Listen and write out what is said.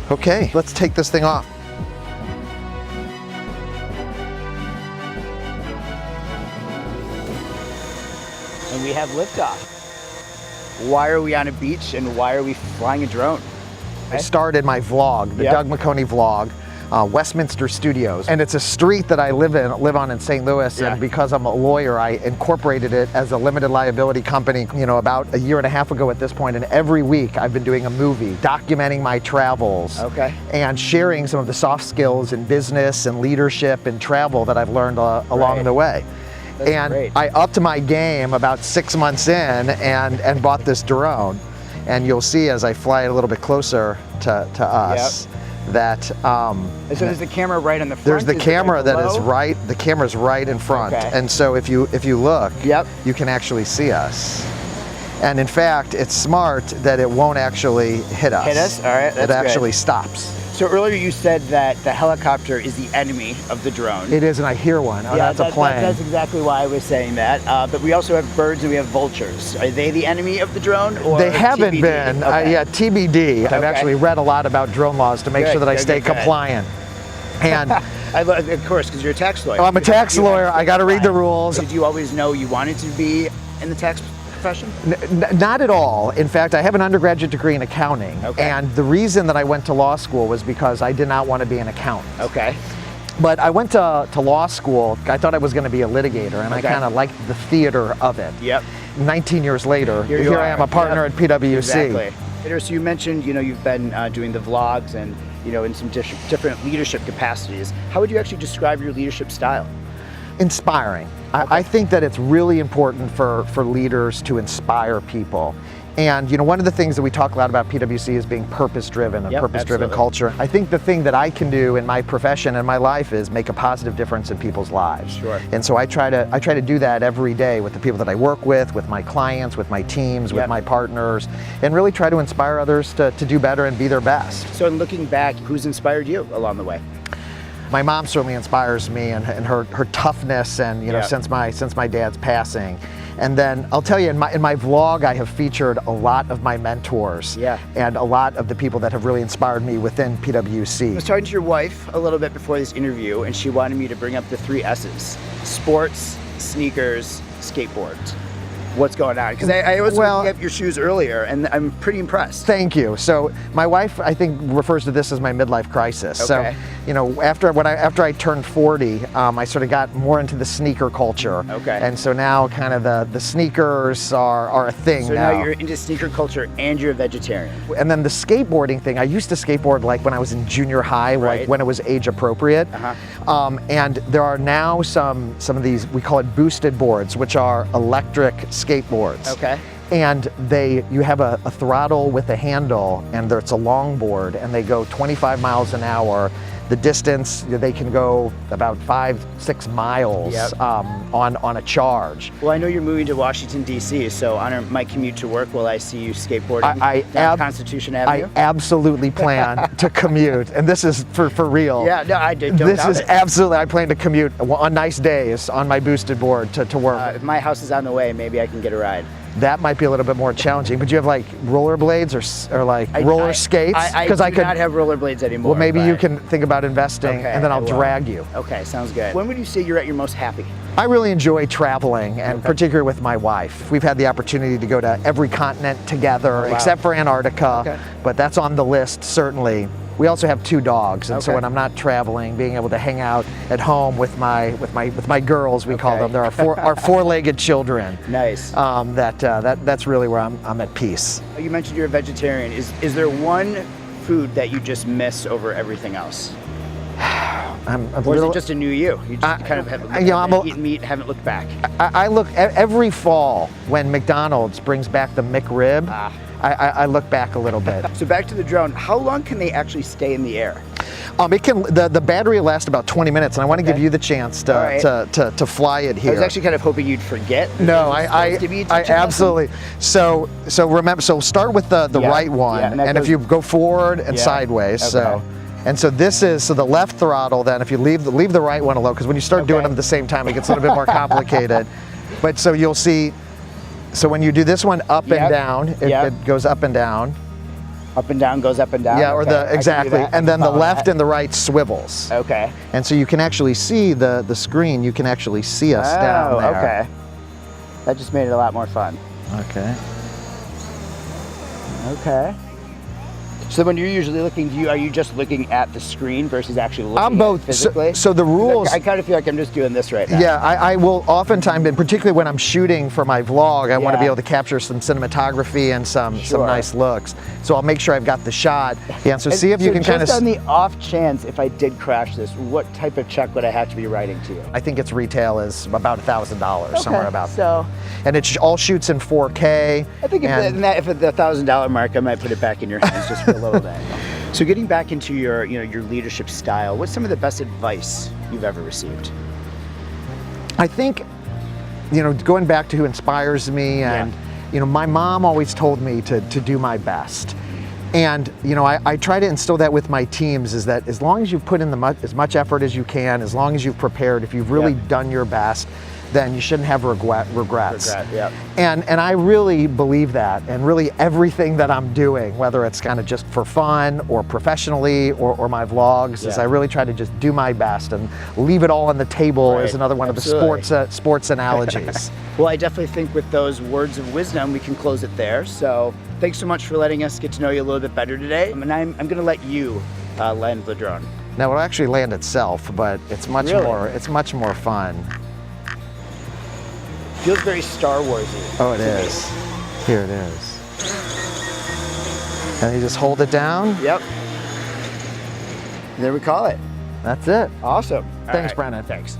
Okay, let's take this thing off. And we have liftoff. Why are we on a beach and why are we flying a drone? I started my vlog, the Doug McHoney vlog, Westminster Studios, and it's a street that I live on in St. Louis. And because I'm a lawyer, I incorporated it as a limited liability company, you know, about a year and a half ago at this point. And every week I've been doing a movie documenting my travels and sharing some of the soft skills in business and leadership and travel that I've learned along the way. That's great. I upped my game about 6 months in and bought this drone. And you'll see as I fly it a little bit closer to us that so there's the camera right on the front. There's the camera that is right. The camera's right in front. And so if you look, you can actually see us. And in fact, it's smart that it won't actually hit us. Hit us? All right, that's It actually good. stops. So earlier you said that the helicopter is the enemy of the drone. It is, and I hear one. Oh, that's a plane. That's exactly why I was saying that. But we also have birds and we have vultures. Are they the enemy of the drone? Or they haven't TBD? been. Yeah, TBD. I've actually read a lot about drone laws to make sure that I stay compliant. And of course, because you're a tax lawyer. Oh, I'm a tax lawyer. I got to read the rules. Did you always know you wanted to be in the tax profession? Not at all. In fact, I have an undergraduate degree in accounting. And the reason that I went to law school was because I did not want to be an accountant. But I went to law school. I thought I was going to be a litigator, and I kind of liked the theater of it. 19 years later, here I am, a partner at PwC. Exactly. So you mentioned, you know, you've been doing the vlogs and, you know, in some different leadership capacities. How would you actually describe your leadership style? Inspiring. I think that it's really important for leaders to inspire people. And you know, one of the things that we talk a lot about PwC is being purpose-driven and purpose-driven culture. I think the thing that I can do in my profession and my life is make a positive difference in people's lives. And so I try to do that every day with the people that I work with my clients, with my teams, with my partners, and really try to inspire others to do better and be their best. So in looking back, who's inspired you along the way? My mom certainly inspires me, and her toughness, and you know, since my dad's passing. And then I'll tell you, in my vlog, I have featured a lot of my mentors and a lot of the people that have really inspired me within PwC. I was talking to your wife a little bit before this interview, and she wanted me to bring up the 3 S's: sports, sneakers, skateboards. What's going on? Because I was looking at your shoes earlier, and I'm pretty impressed. Thank you. So my wife, I think, refers to this as my midlife crisis. So, you know, after I turned 40, I sort of got more into the sneaker culture. And so now, kind of the sneakers are a thing. So now you're into sneaker culture and you're a vegetarian. And then the skateboarding thing. I used to skateboard like when I was in junior high, like when it was age appropriate. And there are now some of these, we call it boosted boards, which are electric skateboards. And you have a throttle with a handle, and it's a long board, and they go 25 miles an hour. The distance, they can go about 5-6 miles on a charge. Well, I know you're moving to Washington, D.C., so on my commute to work, will I see you skateboarding down Constitution Avenue? I absolutely plan to commute, and this is for real. No, I don't This doubt is it. absolutely, I plan to commute on nice days on my boosted board to work. If my house is on the way, maybe I can get a ride. That might be a little bit more challenging, but you have like rollerblades or like roller skates? I do not have rollerblades anymore. Well, maybe you can think about investing, and then I'll drag you. Okay, sounds good. When would you say you're at your most happy? I really enjoy traveling, and particularly with my wife. We've had the opportunity to go to every continent together, except for Antarctica, but that's on the list, certainly. We also have 2 dogs, and so when I'm not traveling, being able to hang out at home with my girls, we call them. They're our 4-legged children. Nice. That's really where I'm at peace. You mentioned you're a vegetarian. Is there one food that you just miss over everything else? Or is it just a new you? You just kind of have eaten meat and haven't looked back. I look every fall when McDonald's brings back the McRib. I look back a little bit. So back to the drone. How long can they actually stay in the air? The battery lasts about 20 minutes, and I want to give you the chance to fly it here. I was actually kind of hoping you'd forget. No, I absolutely. So start with the right one, and if you go forward and sideways. And so this is the left throttle. Then if you leave the right one alone, because when you start doing them at the same time, it gets a little bit more complicated. But so you'll see. So when you do this one up and down, it goes up and down. Up and down goes up and down? Yeah, or Okay, exactly. And then the left that. and the right swivels. Okay. And so you can actually see the screen, you can actually see us down there. Okay. That just made it a lot more fun. Okay. Okay. So when you're usually looking, are you just looking at the screen versus actually looking I'm both. at it physically? So the rules. I kind of feel like I'm just doing this right now. Yeah, I will oftentimes, and particularly when I'm shooting for my vlog, I want to be able to capture some cinematography and some nice looks. So I'll make sure I've got the shot. Yeah, so see if you can kind of. Just on the off chance, if I did crash this, what type of check would I have to be writing to you? I think its retail is about $1,000, somewhere about so. And it all shoots in 4K. I think if at the $1,000 mark, I might put it back in your hands just for a little bit. So getting back into your leadership style, what's some of the best advice you've ever received? I think, going back to who inspires me, and my mom always told me to do my best. And I try to instill that with my teams, is that as long as you've put in as much effort as you can, as long as you've prepared, if you've really done your best, then you shouldn't have regrets. And I really believe that, and really everything that I'm doing, whether it's kind of just for fun or professionally or my vlogs, is I really try to just do my best and leave it all on the table is another one of the sports analogies. Well, I definitely think with those words of wisdom, we can close it there. So thanks so much for letting us get to know you a little bit better today. And I'm going to let you land the drone. Now it'll actually land itself, but it's much more fun. Feels very Star Warsy. Oh, it is. Here it is. And you just hold it down. Yep. And there we call it. That's it. Awesome. Thanks, Brennan. Thanks.